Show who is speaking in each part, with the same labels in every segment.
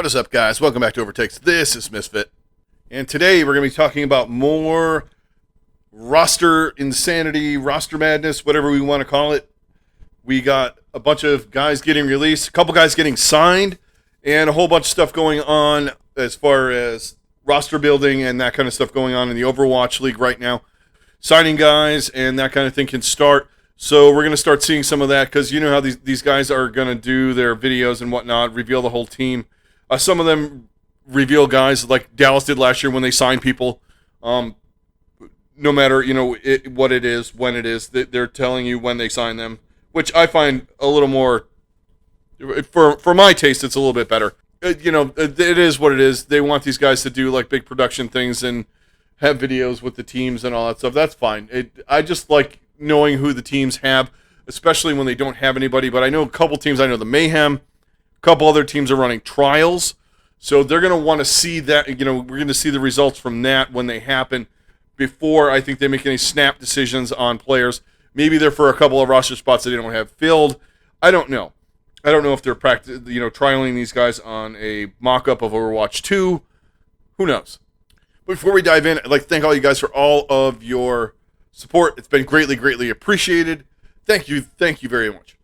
Speaker 1: What is up, guys? Welcome back to OverTakes. This is Misfit. And today we're going to be talking about more roster insanity, roster madness, whatever we want to call it. We got a bunch of guys getting released, a couple guys getting signed, and a whole bunch of stuff going on as far as roster building and that kind of stuff going on in the Overwatch League right now. Signing guys and that kind of thing can start. So we're going to start seeing some of that because you know how these guys are going to do their videos and whatnot, reveal the whole team. Some of them reveal guys like Dallas did last year when they signed people. No matter what it is, when it is, they're telling you when they sign them, which I find a little more, for my taste, it's a little bit better. It is what it is. They want these guys to do like big production things and have videos with the teams and all that stuff. That's fine. I just like knowing who the teams have, especially when they don't have anybody. But I know a couple teams. I know the Mayhem. A couple other teams are running trials. So they're going to want to see that. We're going to see the results from that when they happen before I think they make any snap decisions on players. Maybe they're for a couple of roster spots that they don't have filled. I don't know. I don't know if they're trialing these guys on a mock-up of Overwatch 2. Who knows? But before we dive in, I'd like to thank all you guys for all of your support. It's been greatly appreciated. Thank you very much.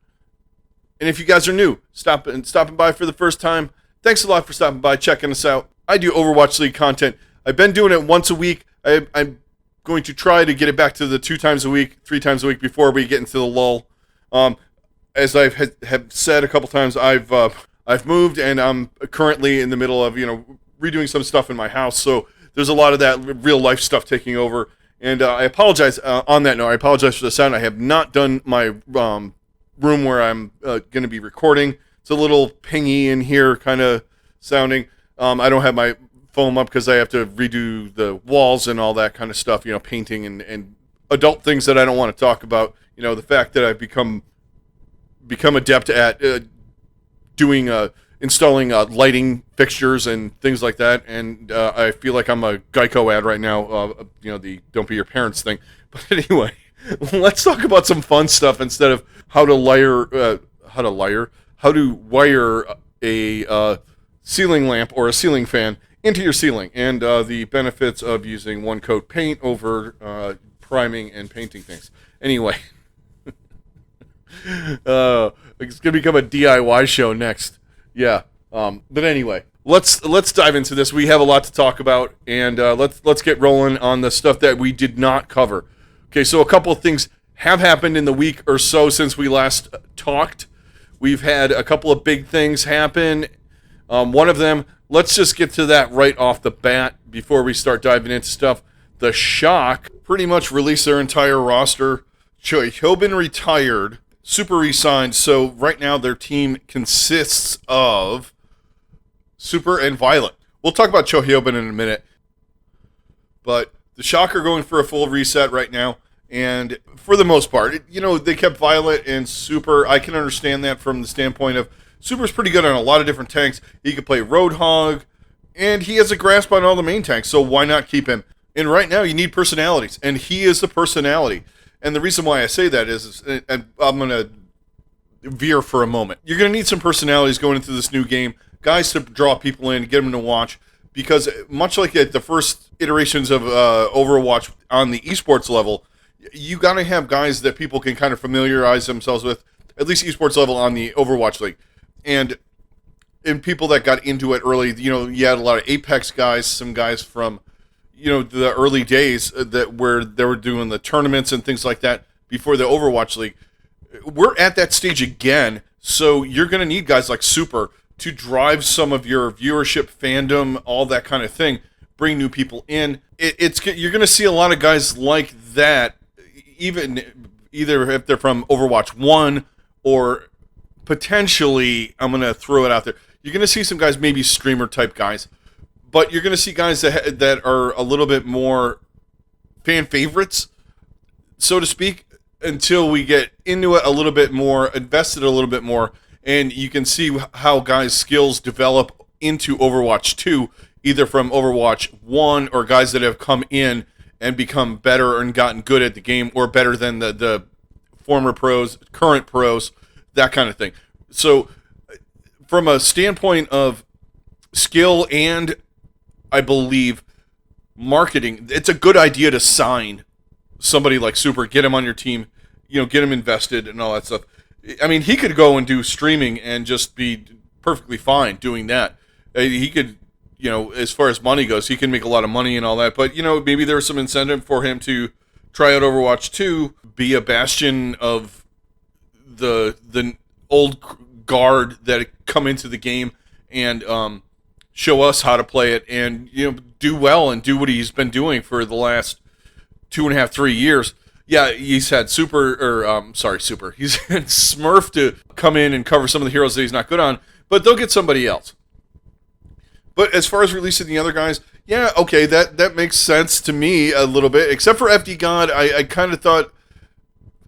Speaker 1: And if you guys are new, stopping by for the first time, thanks a lot for stopping by, checking us out. I do Overwatch League content. I've been doing it once a week. I'm going to try to get it back to the 2 times a week, 3 times a week before we get into the lull. As I have said a couple times, I've moved and I'm currently in the middle of redoing some stuff in my house. So there's a lot of that real life stuff taking over. And I apologize on that note. I apologize for the sound. I have not done my room where I'm going to be recording. It's a little pingy in here kind of sounding. I don't have my foam up because I have to redo the walls and all that kind of stuff, painting and adult things that I don't want to talk about. The fact that I've become adept at installing lighting fixtures and things like that, and I feel like I'm a Geico ad right now, the don't be your parents thing. But anyway, let's talk about some fun stuff instead of how to wire a ceiling lamp or a ceiling fan into your ceiling, and the benefits of using one coat paint over priming and painting things. Anyway, it's going to become a DIY show next. Yeah. But anyway, let's dive into this. We have a lot to talk about, and let's get rolling on the stuff that we did not cover. Okay, so a couple of things have happened in the week or so since we last talked. We've had a couple of big things happen. One of them, let's just get to that right off the bat before we start diving into stuff. The Shock pretty much released their entire roster. Choihyobin retired. Super re-signed, so right now their team consists of Super and Violet. We'll talk about Choihyobin in a minute, but the Shock are going for a full reset right now, and for the most part, they kept Violet and Super. I can understand that from the standpoint of Super's pretty good on a lot of different tanks. He could play Roadhog, and he has a grasp on all the main tanks, so why not keep him? And right now you need personalities, and he is the personality. And the reason why I say that is, and I'm going to veer for a moment. You're going to need some personalities going into this new game, guys to draw people in, get them to watch, because much like at the first iterations of Overwatch on the esports level, you got to have guys that people can kind of familiarize themselves with, at least esports level on the Overwatch League. And people that got into it early, you had a lot of Apex guys, some guys from the early days where they were doing the tournaments and things like that before the Overwatch League. We're at that stage again, so you're going to need guys like Super to drive some of your viewership, fandom, all that kind of thing, bring new people in. You're going to see a lot of guys like that, either if they're from Overwatch 1 or potentially, I'm going to throw it out there, you're going to see some guys, maybe streamer-type guys, but you're going to see guys that are a little bit more fan favorites, so to speak, until we get into it a little bit more, invested a little bit more, and you can see how guys' skills develop into Overwatch 2, either from Overwatch 1 or guys that have come in and become better and gotten good at the game or better than the former pros, current pros, that kind of thing. So from a standpoint of skill and, I believe, marketing. It's a good idea to sign somebody like Super, get him on your team, get him invested and all that stuff. I mean, he could go and do streaming and just be perfectly fine doing that. He could, as far as money goes, he can make a lot of money and all that. But, maybe there was some incentive for him to try out Overwatch 2, be a bastion of the old guard that come into the game and show us how to play it and, do well and do what he's been doing for the last 2.5, 3 years. Yeah, he's had Super. He's had Smurf to come in and cover some of the heroes that he's not good on, but they'll get somebody else. But as far as releasing the other guys, yeah, okay, that makes sense to me a little bit. Except for FD God, I kind of thought,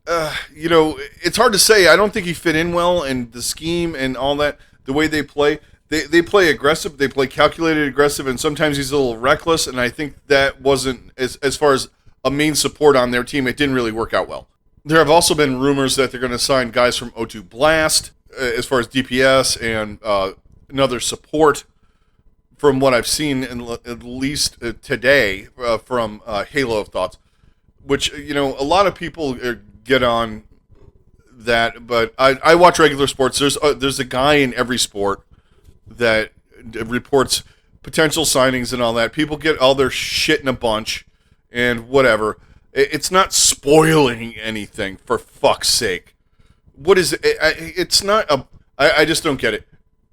Speaker 1: it's hard to say. I don't think he fit in well, and the scheme and all that, the way they play. They play aggressive, they play calculated aggressive, and sometimes he's a little reckless, and I think that wasn't, as far as a main support on their team, it didn't really work out well. There have also been rumors that they're going to sign guys from O2 Blast, as far as DPS and another support, from what I've seen, at least today, from Halo of Thoughts, which, a lot of people get on that, but I watch regular sports. There's a guy in every sport that reports potential signings and all that. People get all their shit in a bunch and whatever. It's not spoiling anything, for fuck's sake. What is it? It's not a... I just don't get it.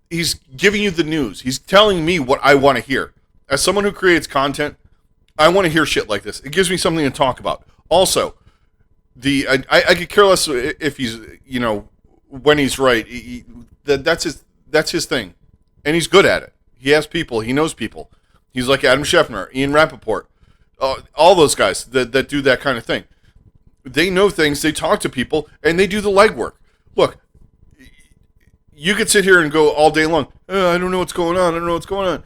Speaker 1: He's giving you the news. He's telling me what I want to hear. As someone who creates content, I want to hear shit like this. It gives me something to talk about. Also, I could care less if he's, when he's right. That's his thing. And he's good at it. He has people. He knows people. He's like Adam Scheffner, Ian Rappaport, all those guys that do that kind of thing. They know things. They talk to people, and they do the legwork. Look, you could sit here and go all day long, I don't know what's going on. I don't know what's going on.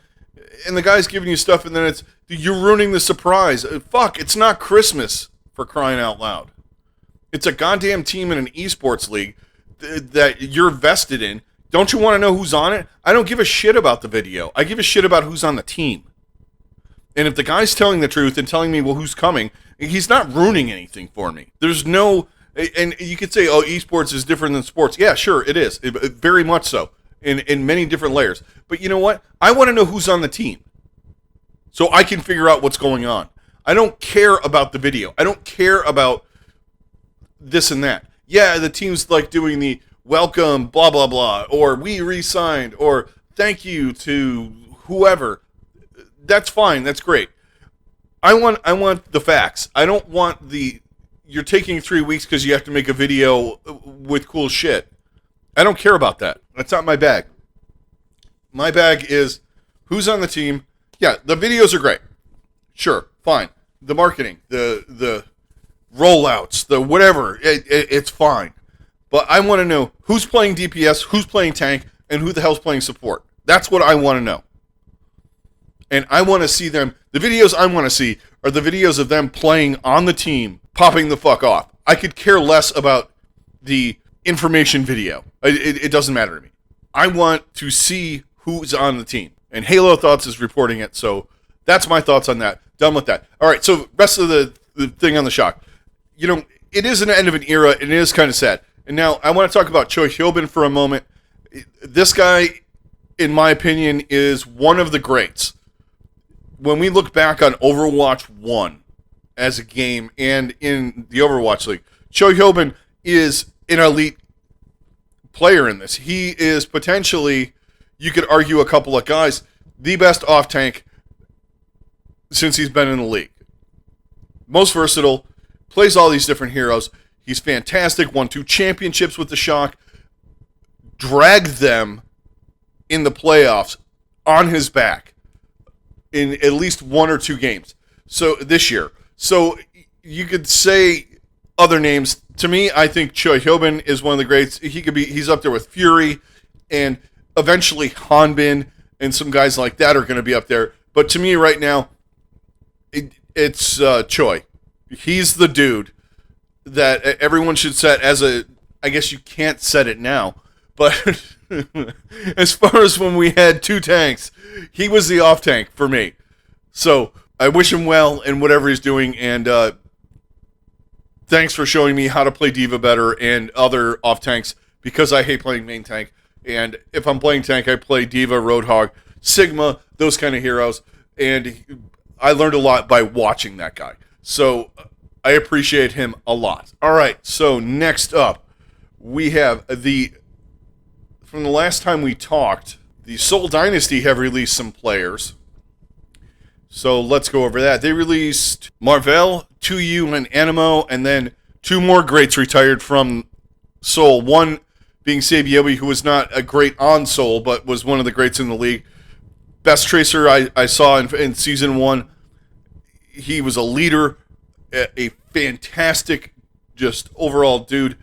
Speaker 1: And the guy's giving you stuff, and then you're ruining the surprise. Fuck, it's not Christmas, for crying out loud. It's a goddamn team in an esports league that you're vested in. Don't you want to know who's on it? I don't give a shit about the video. I give a shit about who's on the team. And if the guy's telling the truth and telling me, well, who's coming, he's not ruining anything for me. There's no... And you could say, esports is different than sports. Yeah, sure, it is. Very much so. In many different layers. But you know what? I want to know who's on the team. So I can figure out what's going on. I don't care about the video. I don't care about this and that. Yeah, the team's like doing the welcome, blah, blah, blah, or we re-signed, or thank you to whoever. That's fine. That's great. I want the facts. I don't want you're taking 3 weeks because you have to make a video with cool shit. I don't care about that. That's not my bag. My bag is who's on the team. Yeah, the videos are great. Sure, fine. The marketing, the rollouts, the whatever, it's fine. But I want to know who's playing DPS, who's playing tank, and who the hell's playing support. That's what I want to know. And I want to see them. The videos I want to see are the videos of them playing on the team, popping the fuck off. I could care less about the information video. It doesn't matter to me. I want to see who's on the team. And Halo Thoughts is reporting it, so that's my thoughts on that. Done with that. All right, so rest of the thing on the shock. It is an end of an era, and it is kind of sad. And now I want to talk about Choihyobin for a moment. This guy, in my opinion, is one of the greats. When we look back on Overwatch 1 as a game and in the Overwatch League, Choihyobin is an elite player in this. He is potentially, you could argue a couple of guys, the best off-tank since he's been in the league. Most versatile, plays all these different heroes. He's fantastic, won 2 championships with the Shock, dragged them in the playoffs on his back in at least 1 or 2 games. So this year. So you could say other names. To me, I think Choihyobin is one of the greats. He's up there with Fury, and eventually Hanbin and some guys like that are going to be up there. But to me right now, it's Choi. He's the dude that everyone should set as a, I guess you can't set it now, but As far as when we had 2 tanks, he was the off tank for me. So I wish him well in whatever he's doing, and thanks for showing me how to play D.Va better and other off tanks, because I hate playing main tank. And if I'm playing tank, I play D.Va, Roadhog, Sigma, those kind of heroes. And I learned a lot by watching that guy. So I appreciate him a lot. All right, so next up, we have from the last time we talked, the Seoul Dynasty have released some players. So let's go over that. They released Marvel, 2U, and Animo, and then 2 more greats retired from Seoul. One being Choihyobin, who was not a great on Seoul, but was one of the greats in the league. Best Tracer I saw in Season 1. He was a leader, a fantastic, just overall dude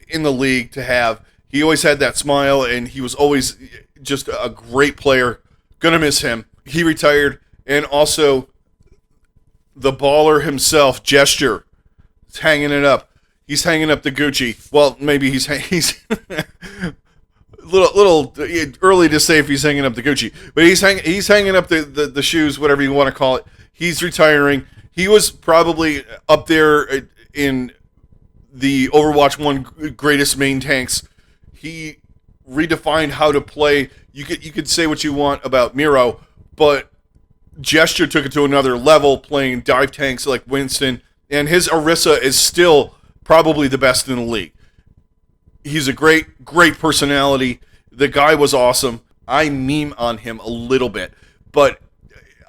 Speaker 1: in the league to have. He always had that smile, and he was always just a great player. Gonna miss him. He retired. And also, the baller himself, Gesture, is hanging it up. He's hanging up the Gucci. Well, maybe he's little early to say if he's hanging up the Gucci, but he's hanging up the shoes, whatever you want to call it. He's retiring. He was probably up there in the Overwatch 1 greatest main tanks. He redefined how to play. You could say what you want about Miro, but Gesture took it to another level, playing dive tanks like Winston, and his Orisa is still probably the best in the league. He's a great personality. The guy was awesome. I meme on him a little bit, but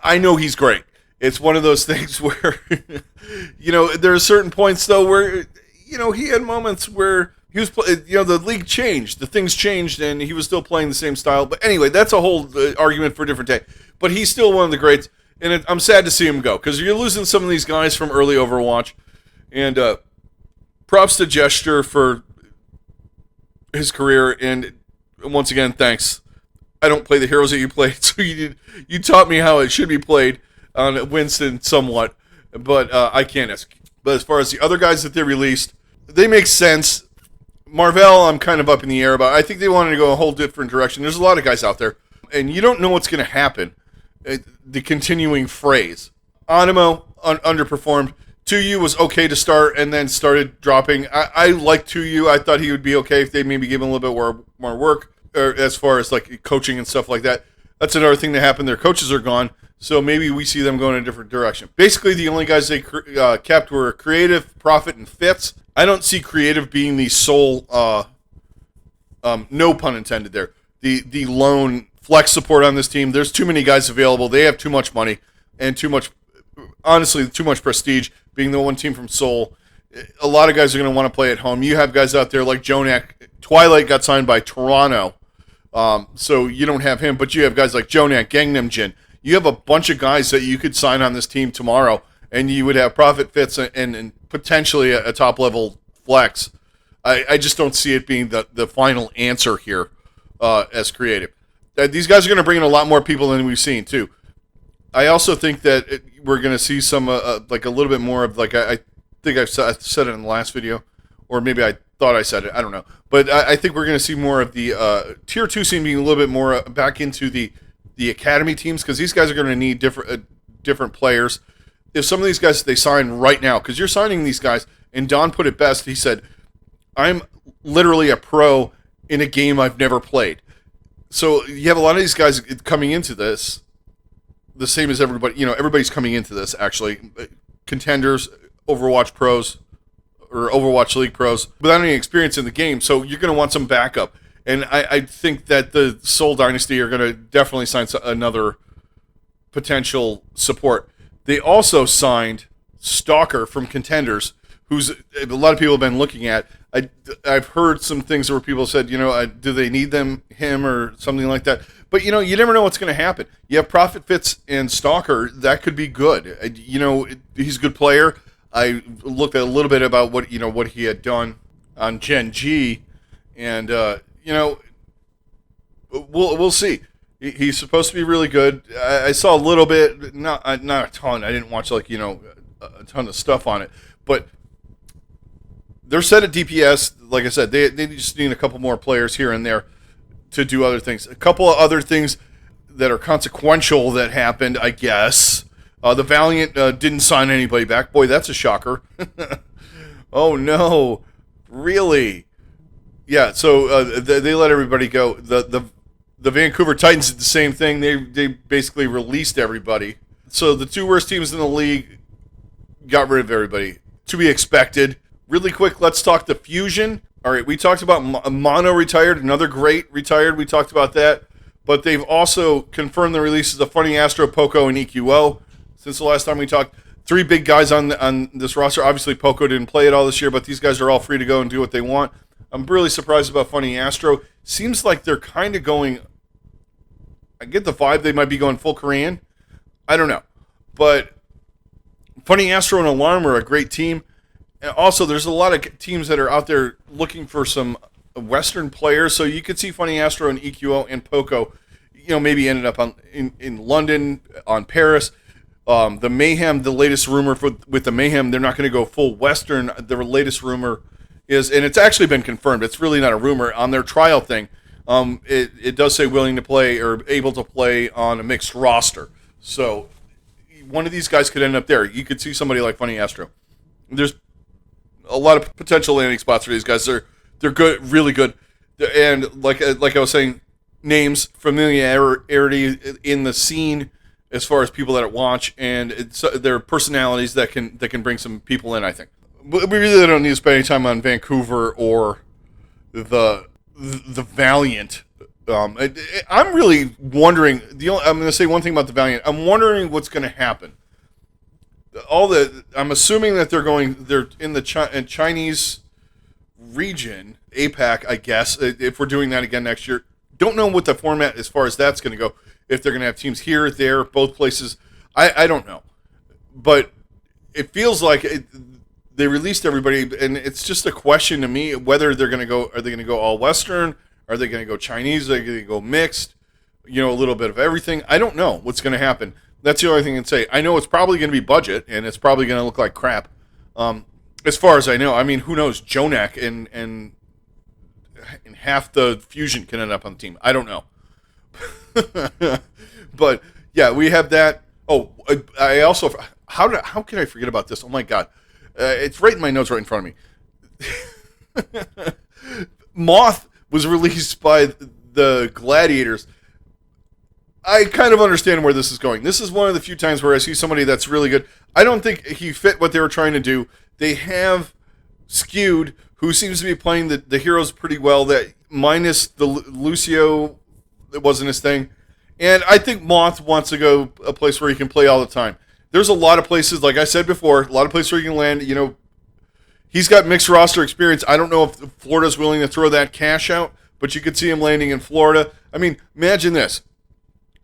Speaker 1: I know he's great. It's one of those things where, there are certain points, though, where, he had moments where he was, the league changed, the things changed, and he was still playing the same style. But anyway, that's a whole argument for a different day. But he's still one of the greats, and I'm sad to see him go, because you're losing some of these guys from early Overwatch. And props to Gesture for his career, and once again, thanks. I don't play the heroes that you played, so you taught me how it should be played on Winston somewhat, but I can't ask. But as far as the other guys that they released, they make sense. Marvel, I'm kind of up in the air about. I think they wanted to go a whole different direction. There's a lot of guys out there, and you don't know what's going to happen. The continuing phrase. Animo underperformed. 2U was okay to start and then started dropping. I like 2U. I thought he would be okay if they maybe gave him a little bit more work, or as far as like coaching and stuff like that. That's another thing that happened. Their coaches are gone, so maybe we see them going in a different direction. Basically, the only guys they kept were Creative, Prophet, and Fitz. I don't see Creative being the sole, no pun intended there, the lone flex support on this team. There's too many guys available. They have too much money and too much prestige, being the one team from Seoul. A lot of guys are going to want to play at home. You have guys out there like Jonak. Twilight got signed by Toronto, so you don't have him, but you have guys like Jonak, Gangnam Jin. You have a bunch of guys that you could sign on this team tomorrow, and you would have Prophet, Fitz, and potentially a top-level flex. I just don't see it being the final answer here as Creative. These guys are going to bring in a lot more people than we've seen, too. I also think that we're going to see some, like a little bit more of, like, I think I said it in the last video, or maybe I thought I said it, I don't know. But I think we're going to see more of the Tier 2 scene being a little bit more back into the academy teams, because these guys are going to need different players. If some of these guys they sign right now, because you're signing these guys, and Don put it best, he said, I'm literally a pro in a game I've never played. So you have a lot of these guys coming into this, the same as everybody, everybody's coming into this, actually. Contenders, Overwatch pros, or Overwatch League pros, without any experience in the game, so you're going to want some backup. And I think that the Seoul Dynasty are going to definitely sign another potential support. They also signed Stalker from Contenders, who's a lot of people have been looking at. I've heard some things where people said, do they need him or something like that? But, you never know what's going to happen. You have Prophet, Fitz, and Stalker. That could be good. He's a good player. I looked at a little bit about what he had done on Gen G, and, we'll see. He's supposed to be really good. I saw a little bit, not a ton. I didn't watch, a ton of stuff on it. But they're set at DPS. Like I said, they just need a couple more players here and there. to do other things. A couple of other things that are consequential that happened, I guess. The Valiant didn't sign anybody back. Boy, that's a shocker. Oh, no. Really? Yeah, so they let everybody go. The Vancouver Titans did the same thing. They basically released everybody. So the two worst teams in the league got rid of everybody. To be expected. Really quick, let's talk the Fusion. All right, we talked about Mono retired. Another great retired. We talked about that. But they've also confirmed the releases of Funny Astro, Poco, and EQO. Since the last time we talked, 3 big guys on this roster. Obviously, Poco didn't play it all this year, but these guys are all free to go and do what they want. I'm really surprised about Funny Astro. Seems like they're kind of going... I get the vibe they might be going full Korean. I don't know. But Funny Astro and Alarm are a great team. And also, there's a lot of teams that are out there looking for some Western players. So you could see Funny Astro and EQO and Poco, maybe ended up in London, on Paris. The Mayhem, the latest rumor with the Mayhem, they're not going to go full Western. The latest rumor is, and it's actually been confirmed, it's really not a rumor, on their trial thing, it does say willing to play or able to play on a mixed roster. So one of these guys could end up there. You could see somebody like Funny Astro. There's a lot of potential landing spots for these guys. They're good, really good. And like I was saying, names, familiarity in the scene as far as people that watch, and their personalities that can bring some people in, I think. We really don't need to spend any time on Vancouver or the Valiant. I'm really wondering. I'm going to say one thing about the Valiant. I'm wondering what's going to happen. I'm assuming that they're in the Chinese region, APAC, I guess. If we're doing that again next year, don't know what the format as far as that's going to go. If they're going to have teams here, there, both places, I don't know. But it feels like they released everybody, and it's just a question to me whether they're going to go. Are they going to go all Western? Are they going to go Chinese? Are they going to go mixed? A little bit of everything. I don't know what's going to happen. That's the only thing I can say. I know it's probably going to be budget, and it's probably going to look like crap. As far as I know, I mean, who knows? Jonak and half the Fusion can end up on the team. I don't know. But yeah, we have that. Oh, I also how can I forget about this? Oh my god, it's right in my notes, right in front of me. Moth was released by the Gladiators. I kind of understand where this is going. This is one of the few times where I see somebody that's really good. I don't think he fit what they were trying to do. They have Skewed, who seems to be playing the heroes pretty well, that minus the Lucio, that wasn't his thing. And I think Moth wants to go a place where he can play all the time. There's a lot of places, like I said before, a lot of places where he can land. He's got mixed roster experience. I don't know if Florida's willing to throw that cash out, but you could see him landing in Florida. I mean, imagine this.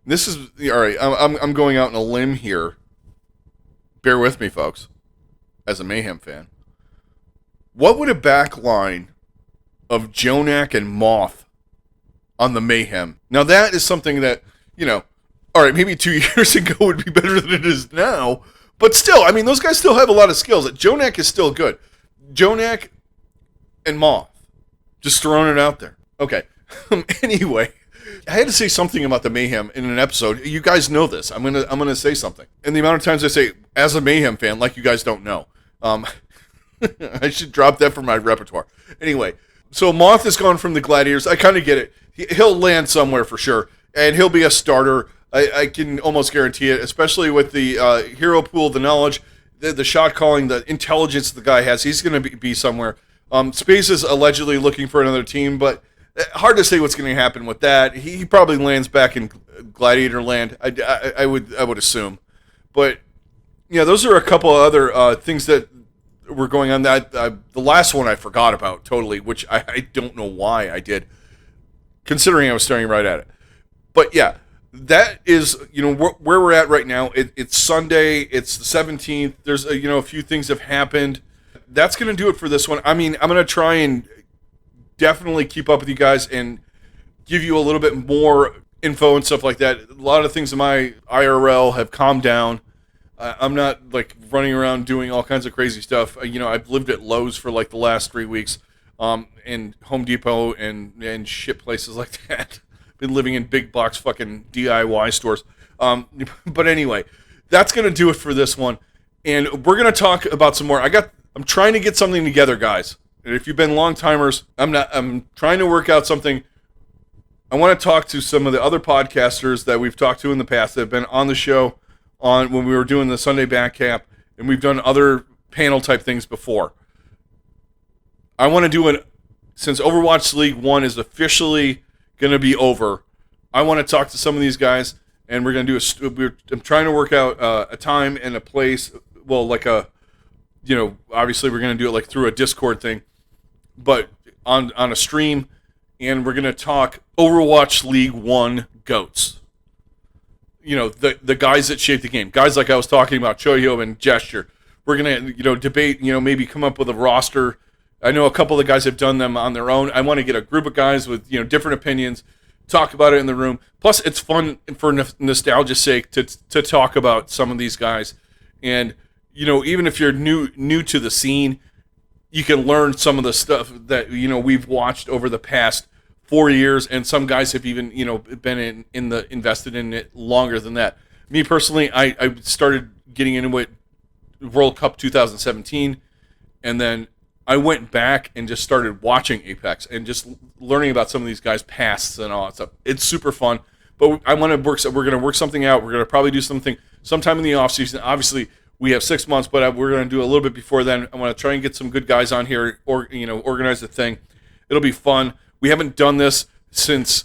Speaker 1: This is, all right, I'm going out on a limb here. Bear with me, folks, as a Mayhem fan. What would a back line of Jonak and Moth on the Mayhem? Now, that is something that, all right, maybe 2 years ago would be better than it is now. But still, I mean, those guys still have a lot of skills. Jonak is still good. Jonak and Moth. Just throwing it out there. Okay. Anyway, I had to say something about the Mayhem in an episode. You guys know this. I'm gonna say something. And the amount of times I say, as a Mayhem fan, like you guys don't know. I should drop that from my repertoire. Anyway, so Moth has gone from the Gladiators. I kind of get it. He'll land somewhere for sure. And he'll be a starter. I can almost guarantee it, especially with the hero pool, the knowledge, the shot calling, the intelligence the guy has. He's going to be somewhere. Space is allegedly looking for another team, but hard to say what's going to happen with that. He probably lands back in Gladiator land, I would assume. But, yeah, those are a couple of other things that were going on. The last one I forgot about totally, which I don't know why I did, considering I was staring right at it. But, yeah. That is, where we're at right now. It's Sunday. It's the 17th. There's, a few things have happened. That's going to do it for this one. I mean, I'm going to try and definitely keep up with you guys and give you a little bit more info and stuff like that. A lot of things in my IRL have calmed down. I'm not, running around doing all kinds of crazy stuff. I've lived at Lowe's for, the last 3 weeks. and Home Depot and shit places like that. Been living in big box fucking DIY stores. But anyway, that's gonna do it for this one, and we're gonna talk about some more. I'm trying to get something together, guys. And if you've been long timers, I'm trying to work out something. I want to talk to some of the other podcasters that we've talked to in the past that have been on the show when we were doing the Sunday back cap, and we've done other panel type things before. I want to do since Overwatch League 1 is officially going to be over, I want to talk to some of these guys, and we're going to do I'm trying to work out a time and a place, well, like obviously we're going to do it like through a Discord thing, but on a stream, and we're going to talk Overwatch League 1 GOATs. The guys that shape the game. Guys like I was talking about, Choihyobin, Gesture. We're going to, debate, maybe come up with a roster. I know a couple of the guys have done them on their own. I want to get a group of guys with, different opinions, talk about it in the room. Plus, it's fun for nostalgia's sake to talk about some of these guys. And, even if you're new to the scene, you can learn some of the stuff that, we've watched over the past 4 years, and some guys have even, been invested in it longer than that. Me personally, I started getting into it World Cup 2017, and then I went back and just started watching Apex and just learning about some of these guys' pasts and all that stuff. It's super fun, but we're going to work something out. We're going to probably do something sometime in the off season. Obviously, we have 6 months, but we're going to do a little bit before then. I want to try and get some good guys on here, or organize the thing. It'll be fun. We haven't done this since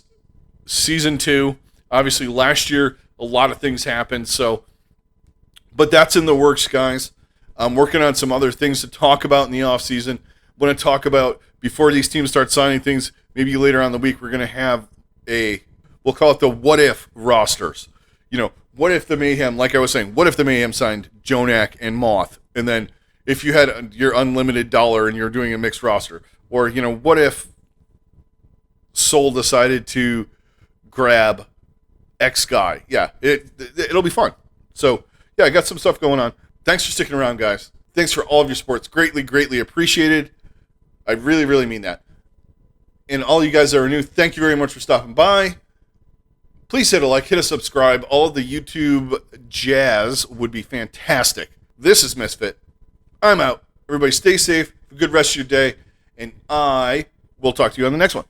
Speaker 1: Season 2. Obviously, last year, a lot of things happened. But that's in the works, guys. I'm working on some other things to talk about in the offseason. I want to talk about, before these teams start signing things, maybe later on in the week, we're going to have we'll call it the what if rosters. What if the Mayhem, like I was saying, what if the Mayhem signed Jonak and Moth? And then if you had your unlimited dollar and you're doing a mixed roster? Or, what if Seoul decided to grab X guy? Yeah, it'll be fun. So, yeah, I got some stuff going on. Thanks for sticking around, guys. Thanks for all of your support. It's greatly, greatly appreciated. I really, really mean that. And all you guys that are new, thank you very much for stopping by. Please hit a like, hit a subscribe. All of the YouTube jazz would be fantastic. This is Misfit. I'm out. Everybody stay safe. Have a good rest of your day. And I will talk to you on the next one.